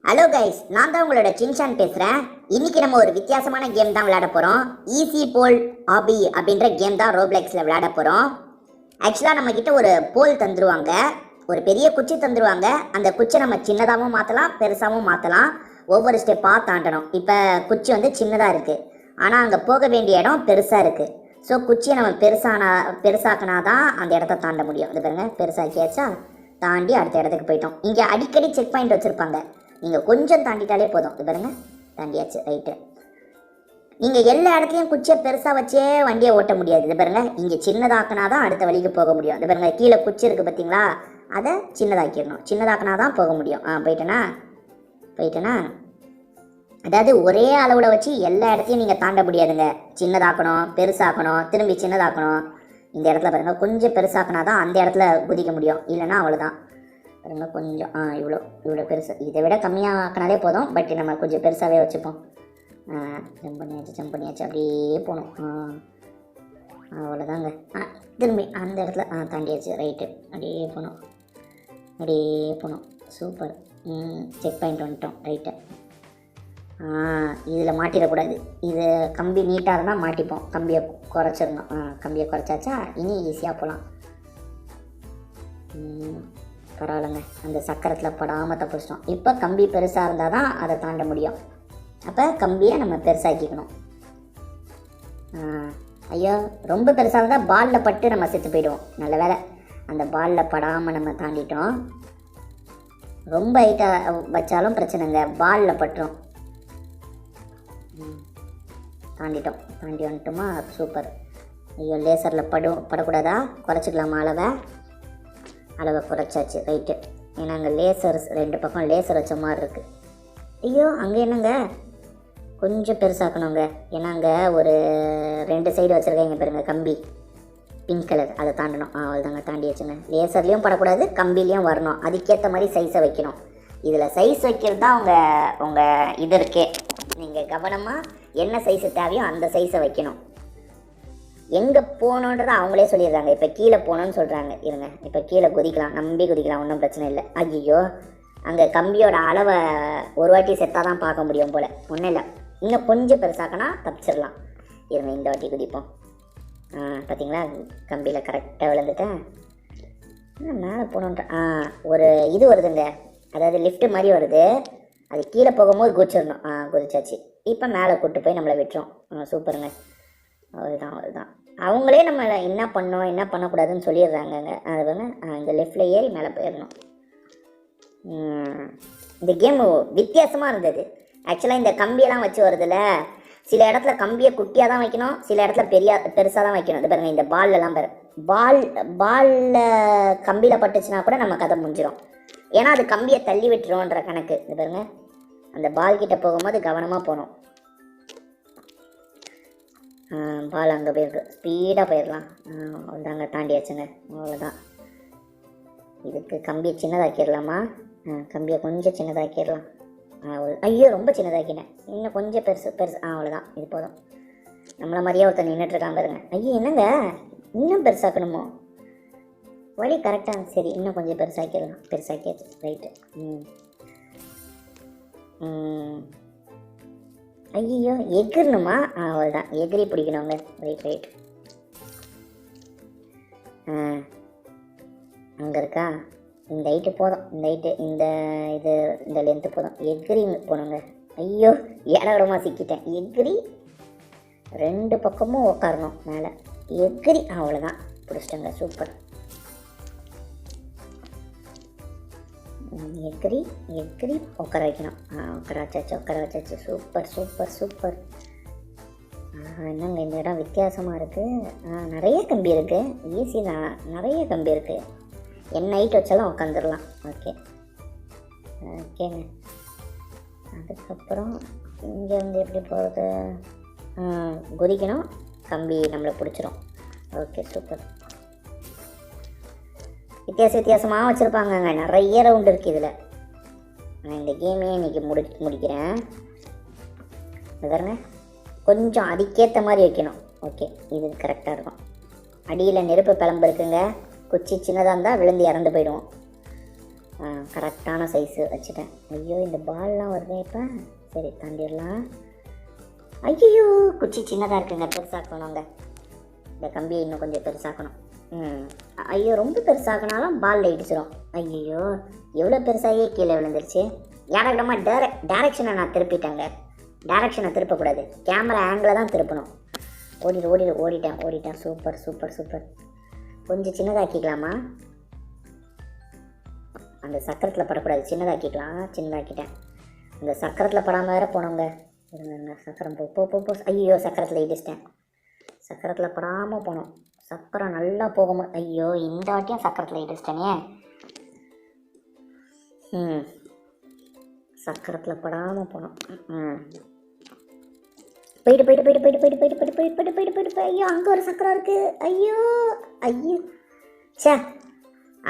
Hello guys, நான் தான் உங்களோட சின்சான் பேசுகிறேன். இன்றைக்கி நம்ம ஒரு வித்தியாசமான கேம் தான் விளையாட போகிறோம். ஈஸி போல் ஆபி அப்படின்ற கேம் தான் ரோப்ளெக்ஸில் விளையாட போகிறோம். ஆக்சுவலாக நம்மக்கிட்ட ஒரு போல் தந்துடுவாங்க, ஒரு பெரிய குச்சி தந்துடுவாங்க. அந்த குச்சி நம்ம சின்னதாகவும் மாற்றலாம், பெருசாகவும் மாற்றலாம். ஒவ்வொரு ஸ்டெப்பாக தாண்டணும். இப்போ குச்சி வந்து சின்னதாக இருக்குது, ஆனால் அங்கே போக வேண்டிய இடம் பெருசாக இருக்குது. ஸோ குச்சியை நம்ம பெருசாக்கினா தான் அந்த இடத்த தாண்ட முடியும். இது பாருங்க, பெருசாக்கியாச்சா, தாண்டி அடுத்த இடத்துக்கு போயிட்டோம். இங்கே அடிக்கடி செக் பாயிண்ட் வச்சுருப்பாங்க, நீங்கள் கொஞ்சம் தாண்டிட்டாலே போதும். இது பாருங்க, தாண்டியாச்சு. ரைட்டு. நீங்கள் எல்லா இடத்துலையும் குச்சியை பெருசாக வச்சே வண்டியை ஓட்ட முடியாது. இது பாருங்க, இங்கே சின்னதாக்கினா தான் அடுத்த வழிக்கு போக முடியும். இது பாருங்க, கீழே குச்சி இருக்குது பார்த்தீங்களா, அதை சின்னதாக்கிடணும். சின்னதாக்கினா தான் போக முடியும். போயிட்டேனா அதாவது ஒரே அளவில் வச்சு எல்லா இடத்தையும் நீங்கள் தாண்ட முடியாதுங்க. சின்னதாக்கணும், பெருசாக்கணும், திரும்பி சின்னதாக்கணும். இந்த இடத்துல பாருங்கள், கொஞ்சம் பெருசாக்கினா தான் அந்த இடத்துல குதிக்க முடியும், இல்லைன்னா அவ்வளோதான். பாருங்க, கொஞ்சம் இவ்வளோ பெருசு, இதை விட கம்மியாக ஆக்கினாலே போதும். பட் நம்ம கொஞ்சம் பெருசாகவே வச்சுப்போம். ஜம்ப் பண்ணியாச்சு, அப்படியே போகணும். அவ்வளோதாங்க. திரும்பி அந்த இடத்துல தாண்டியாச்சு. ரைட்டு, அப்படியே போகணும். சூப்பர். செக் பாயிண்ட் வந்துட்டோம். ரைட்டு. இதில் மாட்டிடக்கூடாது. இது கம்பி நீட்டாக இருந்தால் மாட்டிப்போம். கம்பியை குறைச்சிடணும். கம்பியை குறைச்சாச்சா, இனி ஈஸியாக போகலாம். பரவாயில்லைங்க, அந்த சக்கரத்தில் படாமல் தப்பிச்சிட்டோம். இப்போ கம்பி பெருசாக இருந்தால் தான் அதை தாண்ட முடியும். அப்போ கம்பியை நம்ம பெருசாக்கிக்கணும். ஐயோ, ரொம்ப பெருசாக இருந்தால் பாலில் பட்டு நம்ம செத்து போயிடுவோம். நல்ல வேலை, அந்த பாலில் படாமல் நம்ம தாண்டிட்டோம். ரொம்ப ஹைட்டாக வச்சாலும் பிரச்சனைங்க, பாலில் பட்டுரும். தாண்டி வந்துட்டோமா, சூப்பர். ஐயோ, லேசரில் படக்கூடாதா? குறைச்சிக்கலாமா அளவை குறைச்சாச்சு. ரைட்டு. ஏன்னா அங்கே லேசர், ரெண்டு பக்கம் லேசர் வச்ச மாதிரி இருக்குது. ஐயோ, அங்கே என்னங்க கொஞ்சம் பெருசாக்கணுங்க. ஏன்னா அங்கே ஒரு 2 சைடு வச்சுருக்காங்க பாருங்க, கம்பி பிங்க் கலர், அதை தாண்டணும். அவ்வளோதாங்க, தாண்டி வச்சுங்க. லேசர்லேயும் படக்கூடாது, கம்பிலையும் வரணும். அதுக்கேற்ற மாதிரி சைஸை வைக்கணும். இதில் சைஸ் வைக்கிறது தான் உங்கள் இது இருக்கே. நீங்கள் கவனமாக என்ன சைஸு தேவையோ அந்த சைஸை வைக்கணும். எங்கே போகணுன்றதை அவங்களே சொல்லிடுறாங்க. இப்போ கீழே போகணுன்னு சொல்கிறாங்க. இருங்க, இப்போ கீழே குதிக்கலாம், நம்பி குதிக்கலாம், ஒன்றும் பிரச்சனை இல்லை. ஐயோ, அங்கே கம்பியோட அளவை ஒரு வாட்டி செத்தாக தான் பார்க்க முடியும் போல். ஒன்றும் இல்லை, இன்னும் கொஞ்சம் பெருசாக்கனா தப்பிச்சிடலாம். இருங்க, இந்த வாட்டி குதிப்போம். பார்த்தீங்களா, கம்பியில் கரெக்டாக விழுந்துட்டேன். மேலே போகணுன்ற ஒரு இது வருதுங்க, அதாவது லிஃப்ட்டு மாதிரி வருது. அது கீழே போகும்போது குதிச்சிடணும். குதிச்சாச்சு. இப்போ மேலே கூப்பிட்டு போய் நம்மளை விட்டுரும். சூப்பருங்க. அவ்வளோதான். அவங்களே நம்மளை என்ன பண்ணோம் என்ன பண்ணக்கூடாதுன்னு சொல்லிடுறாங்கங்க. அது வந்து இந்த லெஃப்டில் ஏறி மேலே போயிடணும். இந்த கேமு வித்தியாசமாக இருந்தது. ஆக்சுவலாக இந்த கம்பியெல்லாம் வச்சு வருதுல்ல, சில இடத்துல கம்பியை குட்டியாக தான் வைக்கணும், சில இடத்துல பெருசாக தான் வைக்கணும். இது பாருங்கள், இந்த பால்லலாம் பாலில் கம்பியில் பட்டுச்சுன்னா கூட நம்ம கதை முடிஞ்சிடும். ஏன்னா அது கம்பியை தள்ளி விட்டுருவோன்ற கணக்கு. இது பாருங்க, அந்த பால் கிட்ட போகும்போது கவனமாக போகணும். பால் அங்கே போயிருக்கு, ஸ்பீடாக போயிடலாம். அவ்வளோதாங்க, தாண்டியாச்சுங்க. அவ்வளோதான். இதுக்கு கம்பியை சின்னதாக்கிடலாமா? கம்பியை கொஞ்சம் சின்னதாக்கிடலாம். ஐயோ, ரொம்ப சின்னதாக்கினேன். இன்னும் கொஞ்சம் பெருசு. அவ்வளோதான், இது போதும். நம்மளை மாதிரியே ஒருத்தர் நின்றுட்டுருக்காங்க பாருங்க. ஐயோ, என்னங்க இன்னும் பெருசாக்கணுமோ? வழி கரெக்டாக, சரி, இன்னும் கொஞ்சம் பெருசாக்கியாச்சு. ரைட்டு. ஐயோ, எகிரணுமா? அவ்வளோதான், எகிரி பிடிக்கணுங்க. ரைட். அங்கே இருக்கா? இந்த ஹைட்டு போதும். இந்த லென்த்து போதும். எகிரி போகணுங்க. ஐயோ, இடமா சிக்கிட்டேன். எகிரி 2 பக்கமும் உட்காரணும் மேலே. எகிரி, அவ்வளோதான், பிடிச்சிட்டங்க. சூப்பர். எகிரி உட்கார வைக்கணும். உட்கார வச்சாச்சு. சூப்பர். என்னங்க இந்த இடம் வித்தியாசமாக இருக்குது. நிறைய கம்பி இருக்குது. ஈஸி தான், நிறைய கம்பி இருக்குது. என்ன ஹைட் வச்சாலும் உட்காந்துடலாம். ஓகேங்க. அதுக்கப்புறம் இங்கே வந்து எப்படி போகிறது? குதிக்கணும், கம்பி நம்மளை பிடிச்சிரும். Okay, super. வித்தியாசமாக வச்சுருப்பாங்கங்க. நிறைய ரவுண்டு இருக்குது இதில். நான் இந்த கேமையே இன்றைக்கி முடிக்கிறேன். பாருங்க, கொஞ்சம் அதுக்கேற்ற மாதிரி வைக்கணும். ஓகே, இது கரெக்டாக இருக்கும். அடியில் நெருப்பு பிளம்பு இருக்குங்க. குச்சி சின்னதாக இருந்தால் விழுந்து இறந்து போயிடுவோம். கரெக்டான சைஸு வச்சுட்டேன். ஐயோ இந்த பால்லாம் வருதே இப்போ. சரி தாண்டிடலாம். ஐயோ குச்சி சின்னதாக இருக்குங்க, பெருசாக்கணுங்க. இந்த கம்பியை இன்னும் கொஞ்சம் பெருசாக்கணும். ஐயோ ரொம்ப பெருசாக்கினாலும் பாலில் இடிச்சிடும். ஐயோ எவ்வளோ பெருசாகவே கீழே விழுந்துருச்சு. யாராக்கிட்டமா டேரெக்ஷனை நான் திருப்பிட்டேங்க. டேரெக்ஷனை திருப்பக்கூடாது, கேமரா ஆங்கிளை தான் திருப்பணும். ஓடிட்டேன். Super super super. கொஞ்சம் சின்னதாக்கிக்கலாமா? அந்த சக்கரத்தில் படக்கூடாது, சின்னதாக்கிட்டேன். அந்த சக்கரத்தில் படாமல் வேறு போனோங்க. சக்கரம் போ. ஐயோ சக்கரத்தில் இடிச்சிட்டேன். சக்கரத்தில் படாமல் போனோம். சக்கரம் நல்லா போகும். ஐயோ இந்த வாட்டியும் சக்கரத்தில் இடிச்சிட்டேனே. சக்கரத்தில் படாமல் போனோம். போயிட்டு. ஐயோ அங்கே ஒரு சக்கரம் இருக்குது. ஐயோ சே,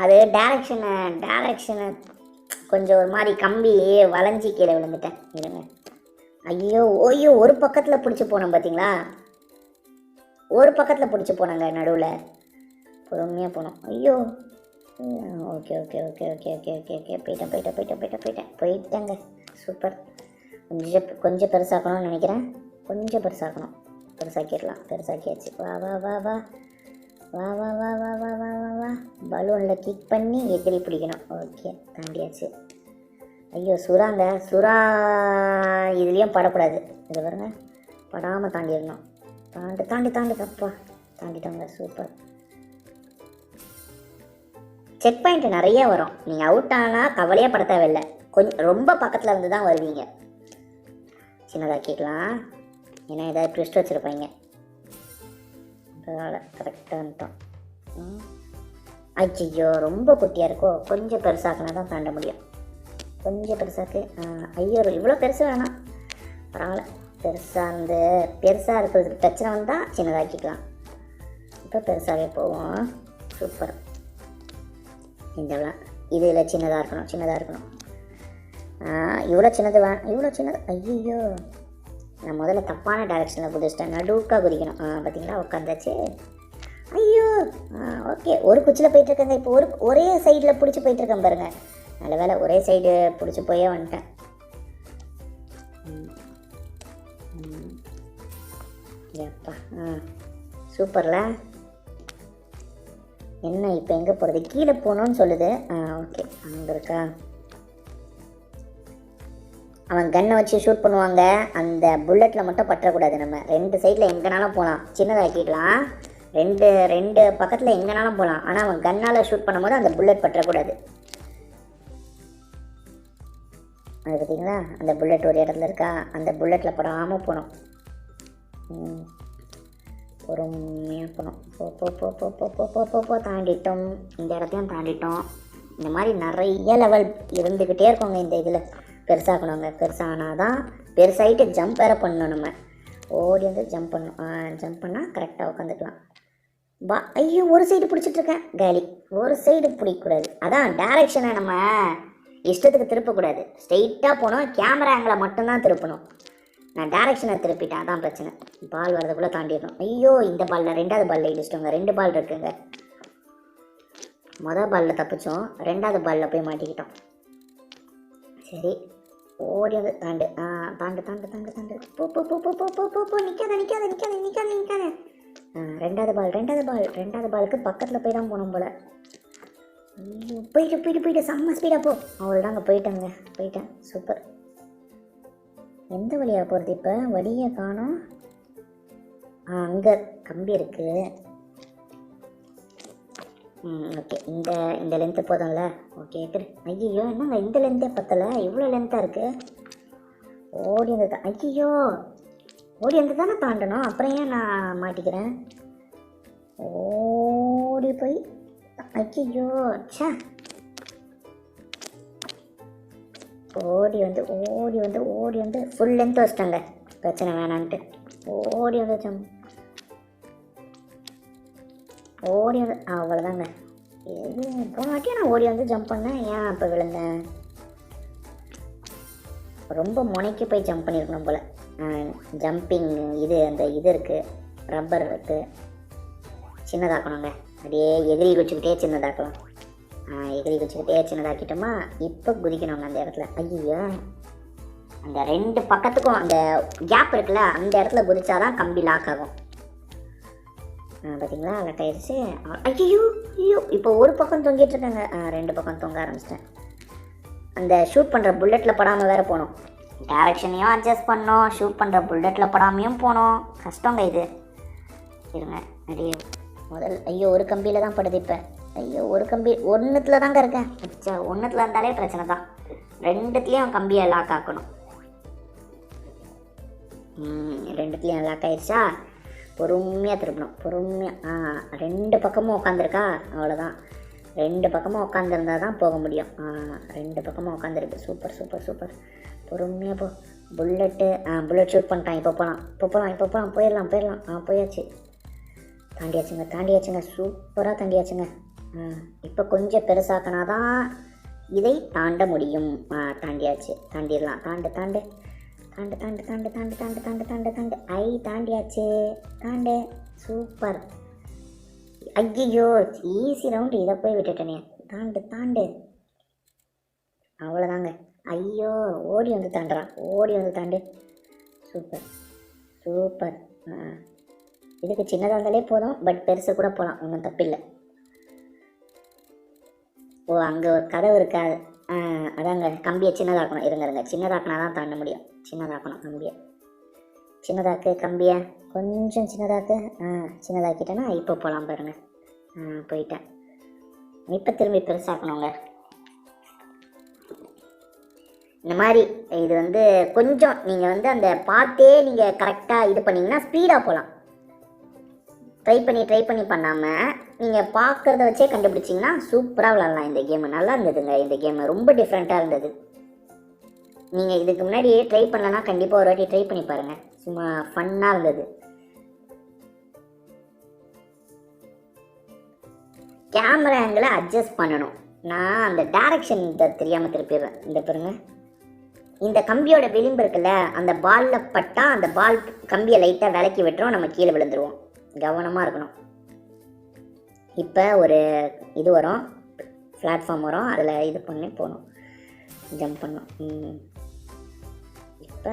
அது டேரெக்ஷனை கொஞ்சம் ஒரு மாதிரி கம்பி வளைஞ்சி கீழே விழுந்துட்டேன். இருங்க. ஐயோ ஒரு பக்கத்தில் பிடிச்சி போனோம் பார்த்தீங்களா? ஒரு பக்கத்தில் பிடிச்சி போனாங்க, நடுவில் பொறுமையாக போனோம். ஐயோ ஓகே. போயிட்டேங்க. சூப்பர். கொஞ்சம் பெருசாக்கணும்னு நினைக்கிறேன். கொஞ்சம் பெருசாக்கிடலாம். பெருசாக்கியாச்சு. வா. பலூனில் கிக் பண்ணி எதிரி பிடிக்கணும். ஓகே தாண்டியாச்சு. ஐயோ சுறா இதுலேயும் படக்கூடாது. இது பாருங்க, படாமல் தாண்டிடணும். தாண்டி தப்பா தாண்டிட்டாங்க. சூப்பர். செக் பாயிண்ட் நிறைய வரும். நீங்கள் அவுட் ஆனால் கவலையே பட தேவையில்லை. கொஞ்சம் ரொம்ப பக்கத்தில் இருந்து தான் வருவீங்க. சின்னதாக்கிக்கலாம், ஏன்னா ஏதாவது ட்விஸ்ட் வச்சுருப்பாங்க. அதனால் கரெக்டாக வந்துட்டோம். ஐயோ ரொம்ப குட்டியாக இருக்கோ. கொஞ்சம் பெருசாக்கினா தான் தாண்ட முடியும். கொஞ்சம் பெருசாக்கு. ஐயோ இவ்வளோ பெருசு வேணாம், பரவாயில்ல. பெருசாக இருக்கிறதுக்கு பிரச்சனை வந்தால் சின்னதாக்கிக்கலாம். இப்போ பெருசாகவே போவோம். சூப்பர். இதெல்லாம் இதில் சின்னதாக இருக்கணும். இவ்வளோ சின்னது. ஐயோ நான் முதல்ல தப்பான டைரெக்ஷனில் குதிச்சிட்டேன். நடுக்காக குதிக்கணும். பார்த்தீங்களா, உட்காந்தாச்சு. ஐயோ ஓகே. ஒரு குச்சியில் போயிட்டுருக்கேங்க. இப்போ ஒரே சைடில் பிடிச்சி போயிட்டுருக்கேன் பாருங்கள். நல்ல வேலை ஒரே சைடு பிடிச்சி போயே வந்துட்டேன். ஏப்பா சூப்பரில். என்ன இப்போ எங்கே போகிறது? கீழே போகணுன்னு சொல்லுது. ஓகே அங்கே இருக்கா. அவன் கன்னை வச்சு ஷூட் பண்ணுவாங்க. அந்த புல்லட்டில் மட்டும் பற்றக்கூடாது. நம்ம ரெண்டு சைடில் எங்கேனாலும் போகலாம். சின்னதாக்கிக்கலாம். ரெண்டு பக்கத்தில் எங்கேனாலும் போகலாம். ஆனால் அவன் கன்னால் ஷூட் பண்ணும்போது அந்த புல்லட் பற்றக்கூடாது. அது பார்த்தீங்களா, அந்த புல்லட் ஒரு இடத்துல இருக்கா. அந்த புல்லட்டில் படாமல் போகணும். பொறுமையாக போகணும். போ தாண்டிட்டோம். இந்த இடத்தையும் தாண்டிட்டோம். இந்த மாதிரி நிறைய லெவல் இருந்துக்கிட்டே இருக்கோங்க இந்த இதில். பெருசாக்கணுங்க. பெருசானால் தான் பெருசாகிட்டு ஜம்ப் வேறு பண்ணணும். நம்ம ஓடி வந்து ஜம்ப் பண்ணணும். ஜம்ப் பண்ணால் கரெக்டாக உட்காந்துக்கலாம். ஐயோ ஒரு சைடு பிடிச்சிட்ருக்கேன். காலி. ஒரு சைடு பிடிக்கக்கூடாது. அதான் டைரெக்ஷனை நம்ம இஷ்டத்துக்கு திருப்பக்கூடாது. ஸ்ட்ரெயிட்டாக போனோம். கேமரா ஆங்கிளை மட்டும்தான் திருப்பணும். நான் டைரெக்ஷனை திருப்பிட்டேன், அதான் பிரச்சனை. பால் வரதுக்குள்ளே தாண்டிடணும். ஐயோ இந்த பாலில் ரெண்டாவது பாலில் இடிச்சிட்டோங்க. 2 பால் இருக்குங்க. மொதல் பாலில் தப்பிச்சோம், ரெண்டாவது பாலில் போய் மாட்டிக்கிட்டோம். சரி ஓடி வந்து தாண்டு. தாண்டு. போ. நிற்காத. ரெண்டாவது பாலுக்கு பக்கத்தில் போய் தான் போனோம் போல். ஐயோ போயிட்டு செம்ம ஸ்பீடாக போ. அவ்வளோதாங்க, போயிட்டேன். சூப்பர். எந்த வழியாக போகிறது இப்போ? வழியை காணோம். அங்கே கம்பி இருக்குது. ஓகே. இந்த லென்த்து போதும்ல. ஓகே. ஐயோ என்னங்க இந்த லென்த்தே பத்தலை, இவ்வளோ லென்த்தாக இருக்குது. ஓடி வந்து தானே தாண்டணும். அப்புறம் ஏன் நான் மாட்டிக்கிறேன்? ஓடி போய் ஐயோ சே. ஓடி வந்து ஃபுல் லென்த் வச்சிட்டாங்க. பிரச்சனை வேணான்ட்டு ஓடி வந்து அவ்வளோதாங்க. போன வாட்டியும் நான் ஓடி வந்து ஜம்ப் பண்ணேன். ஏன் அப்போ விழுந்தேன்? ரொம்ப முனைக்கு போய் ஜம்ப் பண்ணியிருக்கணும் போல். ஜம்பிங் அந்த இது இருக்குது, ரப்பர் இருக்குது. சின்னதாக்கணுங்க. அப்படியே எதிரி வச்சுக்கிட்டே சின்னதாக்கலாம். எகிரி குச்சிக்கிட்டே சின்னதாக்கிட்டோமா. இப்போ குதிக்கணுங்க அந்த இடத்துல. ஐயோ, அந்த 2 பக்கத்துக்கும் அந்த கேப் இருக்குல்ல, அந்த இடத்துல குதிச்சாதான் கம்பி லாக் ஆகும். பார்த்தீங்களா, லாக் ஆயிடுச்சு. ஐயோ ஐயோ, இப்போ ஒரு பக்கம் தொங்கிட்டு இருக்காங்க. 2 பக்கம் தொங்க ஆரம்பிச்சிட்டேன். அந்த ஷூட் பண்ணுற புல்லட்டில் படாமல் வேறு போகணும். டேரக்ஷனையும் அட்ஜஸ்ட் பண்ணோம், ஷூட் பண்ணுற புல்லட்டில் படாமையும் போனோம். கஷ்டங்க இது. இருங்க அப்படியே முதல். ஐயோ, ஒரு கம்பியில் தான் படுது இப்போ. ஐயோ, ஒரு கம்பி ஒன்றுத்தில் தாங்க இருக்கேன். அச்சா, ஒன்றுத்தில் இருந்தாலே பிரச்சனை தான். 2த்துலேயும் கம்பியை லாக் ஆக்கணும். 2த்துலேயும் லாக் ஆயிடுச்சா? பொறுமையாக திருப்பணும், பொறுமையாக. 2 பக்கமும் உட்காந்துருக்கா, அவ்வளோதான். 2 பக்கமும் உட்காந்துருந்தா தான் போக முடியும். 2 பக்கமும் உட்காந்துருக்கு. Super super super. பொறுமையாக போ. புல்லட் ஷூட் பண்ணிட்டான். இப்போ போகலாம், போயிடலாம். போயாச்சு. தாண்டியாச்சுங்க. சூப்பராக தாண்டியாச்சுங்க. இப்போ கொஞ்சம் பெருசாக்கினா தான் இதை தாண்ட முடியும். தாண்டியாச்சு. தாண்டிடலாம். தாண்டு. தாண்டியாச்சு. சூப்பர். ஐயோ, ஈஸி ரவுண்டு. இதை போய் விட்டுட்டேனே. தாண்டு. அவ்வளோதாங்க. ஐயோ, ஓடி வந்து தாண்டு. சூப்பர். இதுக்கு சின்னதாக இருந்தாலே போதும், பட் பெருசு கூட போகலாம், ஒன்றும் தப்பில்லை. ஓ, அங்கே ஒரு கதவு இருக்காது. அதாங்க, கம்பியை சின்னதாக்கணும். இருங்க, சின்னதாக்கினா தான் தாண்ட முடியும். சின்னதாக்கணும் கம்பியை. கம்பியை கொஞ்சம் சின்னதாக்கிட்டேன்னா இப்போ போகலாம் பாருங்க. போயிட்டேன். இப்போ திரும்பி பெருசாக்கணுங்க. இந்த மாதிரி இது வந்து கொஞ்சம் நீங்கள் அந்த பார்த்தே நீங்கள் கரெக்டாக இது பண்ணிங்கன்னா ஸ்பீடாக போகலாம். ட்ரை பண்ணி பண்ணாமல் நீங்கள் பார்க்குறத வச்சே கண்டுபிடிச்சிங்கன்னா சூப்பராக விளாட்லாம். இந்த கேமு நல்லா இருந்ததுங்க. இந்த கேமு ரொம்ப டிஃப்ரெண்ட்டாக இருந்தது. நீங்கள் இதுக்கு முன்னாடி ட்ரை பண்ணலன்னா கண்டிப்பாக ஒரு வாட்டி ட்ரை பண்ணி பாருங்கள். சும்மா ஃபன்னாக இருந்தது. கேமரா ஆங்கிளை அட்ஜஸ்ட் பண்ணணும். நான் அந்த டைரக்ஷன் தெரியாமல் திருப்பிடுறேன். இந்த பாருங்க, இந்த கம்பியோட விளிம்பு இருக்குல்ல, அந்த பாலில் பட்டால் அந்த பால் கம்பியை லைட்டாக விலக்கி விட்டுரும், நம்ம கீழே விழுந்துருவோம். கவனமாக இருக்கணும். இப்போ ஒரு இது வரும், பிளாட்ஃபார்ம் வரும், அதில் இது பண்ணி போகணும், ஜம்ப் பண்ணணும். இப்போ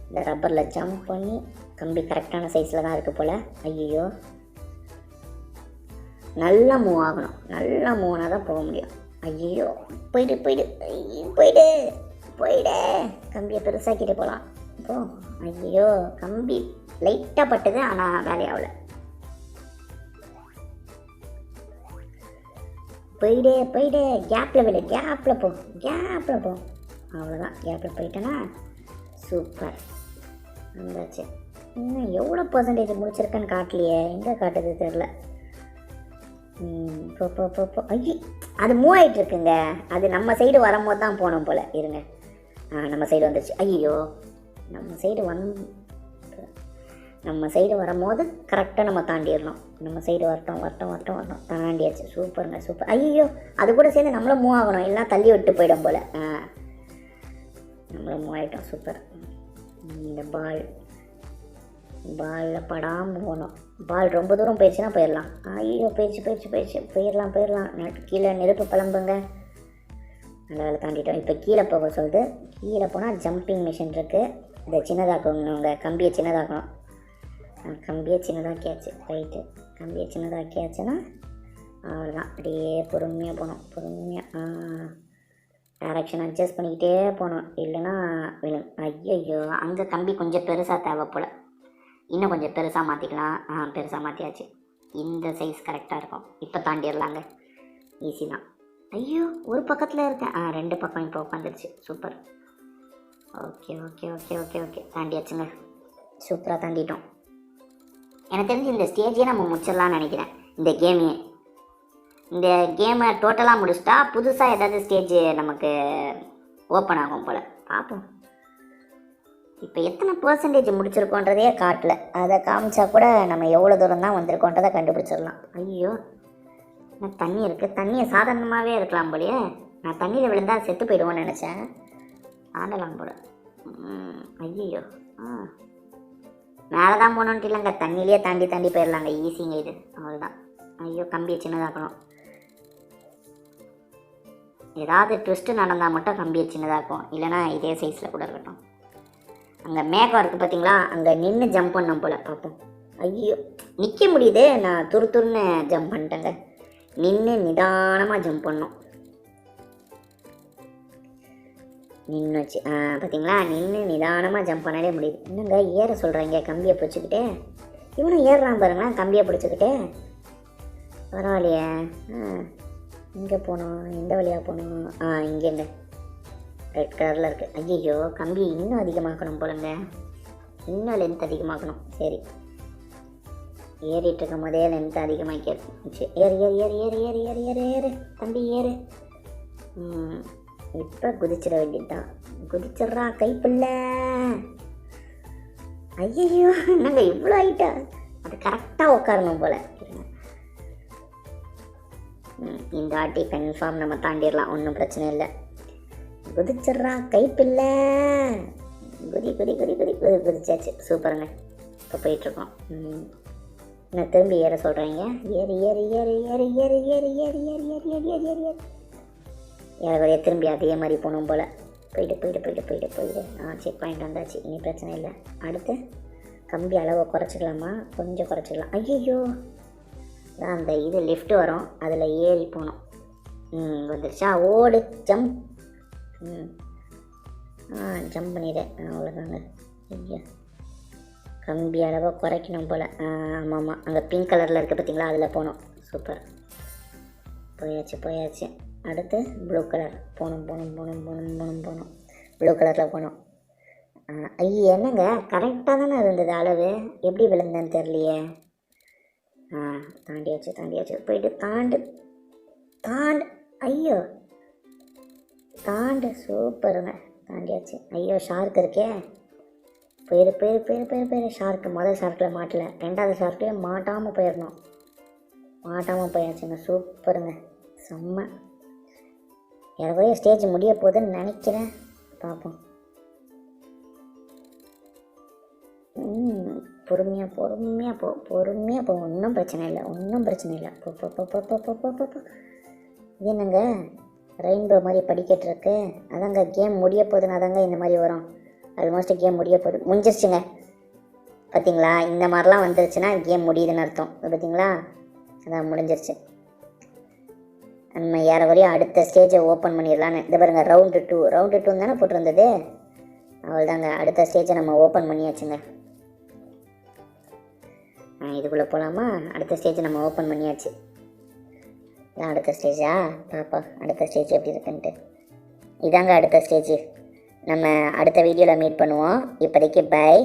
இந்த ரப்பரில் ஜம்ப் பண்ணி கம்பி கரெக்டான சைஸில் தான் இருக்குது போல். ஐயோ, நல்லா மூவ் ஆகணும். நல்லா மூவ் ஆனால் தான் போக முடியும். ஐயோ, போயிடு. கம்பியை பெருசாக்கிட்டு போகலாம். இப்போ ஐயோ, கம்பி லைட்டாக பட்டது, ஆனால் வேலையாகல. போயிடு. கேப்பில் விடு. கேப்பில் போ. அவ்வளோதான். கேப்பில் போயிட்டேன்னா சூப்பர். வந்தாச்சு. இன்னும் எவ்வளோ பர்சன்டேஜ் முடிச்சிருக்கேன்னு காட்டலையே. எங்கே காட்டுது தெரில. போ. ஐயோ, அது மூவ் ஆகிட்டு இருக்குங்க. அது நம்ம சைடு வரும்போது தான் போனோம் போல். இருங்க, நம்ம சைடு வந்துடுச்சு. ஐயோ, நம்ம சைடு வரும்போது கரெக்டாக நம்ம தாண்டிடணும். நம்ம சைடு வரட்டும். தாண்டியாச்சு. சூப்பருங்க, சூப்பர். ஐயோ, அது கூட சேர்ந்து நம்மளும் மூவ் ஆகணும், எல்லாம் தள்ளி விட்டு போயிடும் போல். நம்மளும் மூவ் ஆகிட்டோம். சூப்பர். இந்த பாலில் படாமல் போகணும். பால் ரொம்ப தூரம் போயிடுச்சுன்னா போயிடலாம். ஐயோ, போயிடுச்சு. போயிடலாம். கீழே நெருப்பு பழம்புங்க. நல்ல வேலை தாண்டிட்டோம். இப்போ கீழே போக சொல்லுது. கீழே போனால் ஜம்பிங் மிஷின் இருக்குது. இதை சின்னதாக்கணுங்க. கம்பியை சின்னதாக்கணும். கம்பியை சின்னதாக்கியாச்சு. ரைட்டு, கம்பியை சின்னதாக்கியாச்சுன்னா அவ்வளோதான். அப்படியே பொறுமையாக போகணும். டைரக்ஷன் அட்ஜஸ்ட் பண்ணிக்கிட்டே போகணும், இல்லைன்னா விழும். ஐயோ, அங்கே கம்பி கொஞ்சம் பெருசாக தேவை போல். இன்னும் கொஞ்சம் பெருசாக மாற்றிக்கலாம். பெருசாக மாற்றியாச்சு. இந்த சைஸ் கரெக்டாக இருக்கும். இப்போ தாண்டிடலாங்க. ஈஸி தான். ஐயோ, ஒரு பக்கத்தில் இருக்கேன். 2 பக்கம் இப்போ உட்காந்துருச்சு. சூப்பர். ஓகே. தாண்டியாச்சுங்க. சூப்பராக தாண்டிட்டோம். எனக்கு தெரிஞ்சு இந்த ஸ்டேஜே நம்ம முடிச்சிடலான்னு நினைக்கிறேன். இந்த கேமை டோட்டலாக முடிச்சிட்டா புதுசாக ஏதாவது ஸ்டேஜ் நமக்கு ஓப்பன் ஆகும் போல். பார்ப்போம். இப்போ எத்தனை பர்சன்டேஜ் முடிச்சிருக்கோன்றதையே காட்டல. அதை காமிச்சா கூட நம்ம எவ்வளோ தூரம் தான் வந்திருக்கோன்றதை கண்டுபிடிச்சிடலாம். ஐயோ, நான் தண்ணி இருக்குது. தண்ணியை சாதாரணமாகவே இருக்கலாம் போலையே. நான் தண்ணியில் விழுந்தால் செத்து போயிடுவோன்னு நினச்சேன். ஆண்டலாம் போல. ஐயோ, மேலே தான் போகணுன்ட்டு இல்லைங்க, தண்ணியிலே தாண்டி போயிடலாங்க. ஈஸிங்க இது. அவ்வளோதான். ஐயோ, கம்பியை சின்னதாக்கணும். ஏதாவது ட்விஸ்ட்டு நடந்தால் மட்டும் கம்பியை சின்னதாக இருக்கும், இல்லைனா இதே சைஸில் கூட இருக்கட்டும். அங்கே மேகம் இருக்குது பார்த்தீங்களா, அங்கே நின்று ஜம்ப் பண்ணோம் போல். பார்ப்போம். ஐயோ நிற்க முடியுது, நான் துருன்னு ஜம்ப் பண்ணிட்டேங்க. நின்று நிதானமாக ஜம்ப் பண்ணோம். நின்று வச்சு பார்த்தீங்களா, நின்று நிதானமாக ஜம்ப் பண்ணாலே முடியுது. என்னங்க ஏற சொல்கிறாங்க கம்பியை பிடிச்சிக்கிட்டே. இவனும் ஏறுறான் பாருங்களேன் கம்பியை பிடிச்சிக்கிட்டே. பரவாயில்லையே. இங்கே போகணும், எந்த வழியாக போகணும்? இங்கேங்க ரெட் கலரில் இருக்குது. ஐயோ கம்பி இன்னும் அதிகமாக்கணும் போலங்க, இன்னும் லென்த் அதிகமாக்கணும். சரி ஏறிட்டு இருக்கும் போதே லென்த் அதிகமாக்கிடுச்சு. ஏறு ஏறு ஏறு ஏறு ஏறு ஏறு ஏறு ஏறு தம்பி ஏறு. இப்போ குதிச்சிட வேண்டியது தான். குதிச்சிட்றா கைப்பில்லை. ஐயோ என்னங்க இவ்வளோ ஆகிட்டா, அது கரெக்டாக உட்காரணும் போல். இந்த ஆட்டி கன்ஃபார்ம் நம்ம தாண்டிடலாம், ஒன்றும் பிரச்சனை இல்லை. குதிச்சிட்றா கைப்பில்லை. குதி குதி குதி குதி குதி குதிச்சாச்சு. சூப்பருங்க. இப்போ போயிட்டுருக்கோம். நான் திரும்பி ஏற சொல்கிறேங்க. ஏறு ஏறு ஏறு ஏறு ஏறு ஏறு ஏறு ஏறு ஏறு ஏறு ஏறு ஏறு ஏறு ஏறக்குறைய திரும்பி அதே மாதிரி போகணும் போல். போயிட்டு போயிட்டு போயிட்டு போயிட்டு போயிட்டு செக் பாயிண்ட் வந்தாச்சு, இனி பிரச்சனை இல்லை. அடுத்து கம்பி அளவை குறைச்சிக்கலாமா? கொஞ்சம் குறைச்சிக்கலாம். ஐயோ தான் அந்த இது லிஃப்ட் வரும், அதில் ஏறி போகணும். வந்துடுச்சா? ஓடு ஜம்ப். ஜம்ப் பண்ணிவிட்டேன். அவ்வளோதாங்க. ஐயா கம்பி அளவை குறைக்கணும் போல். ஆமாம் அங்கே பிங்க் கலரில் இருக்குது பார்த்தீங்களா, அதில் போகணும். சூப்பர். போயாச்சு போயாச்சு. அடுத்து ப்ளூ கலர் போகணும் போகணும் போகணும் போகணும் போகணும் போகணும் ப்ளூ கலரில் போகணும். ஐயோ என்னங்க கரெக்டாக தானே இருந்தது அளவு, எப்படி விழுந்தேன்னு தெரியலையே. தாண்டியாச்சு தாண்டியாச்சு. போயிட்டு தாண்டு தாண்டு. ஐயோ தாண்டு. சூப்பருங்க தாண்டியாச்சு. ஐயோ ஷார்க் இருக்கே. போயிடு போயிடு போயிடு போயிடு போயிடு. ஷார்க்கு முதல் ஷார்க்கில் மாட்டலை, ரெண்டாவது ஷார்க்லேயே மாட்டாமல் போயிடணும். மாட்டாமல் போயாச்சுங்க. சூப்பருங்க செம்ம. எவ்வளோ ஸ்டேஜ் முடிய போகுதுன்னு நினைக்கிறேன். பார்ப்போம். பொறுமையாக பொறுமையாக பொறுமையாக போ. ஒன்றும் பிரச்சனை இல்லை, ஒன்றும் பிரச்சனை இல்லை. போ போ போ போ போ போ போ போ. இது என்னங்க ரெயின்போ மாதிரி படிக்கட்டு இருக்கு. அதாங்க கேம் முடிய போகுதுன்னு அதாங்க இந்த மாதிரி வரும். ஆல்மோஸ்ட் கேம் முடிய போகுது, முடிஞ்சிருச்சுங்க. பார்த்தீங்களா, இந்த மாதிரிலாம் வந்துருச்சுன்னா கேம் முடியுதுன்னு அர்த்தம். பார்த்தீங்களா, அதான் முடிஞ்சிருச்சு. நம்ம ஏறக்குறைய அடுத்த ஸ்டேஜை ஓப்பன் பண்ணிடலான்னு. இது பாருங்க ரவுண்டு 2 தானே போட்டிருந்தது. அவ்வளோதாங்க, அடுத்த ஸ்டேஜை நம்ம ஓப்பன் பண்ணியாச்சுங்க. இதுக்குள்ளே போகலாமா? அடுத்த ஸ்டேஜை நம்ம ஓப்பன் பண்ணியாச்சு. இதான் அடுத்த ஸ்டேஜா? பாப்பா அடுத்த ஸ்டேஜ் எப்படி இருக்குன்ட்டு. இதாங்க அடுத்த ஸ்டேஜ். நம்ம அடுத்த வீடியோவில் மீட் பண்ணுவோம். இப்போதைக்கு பை.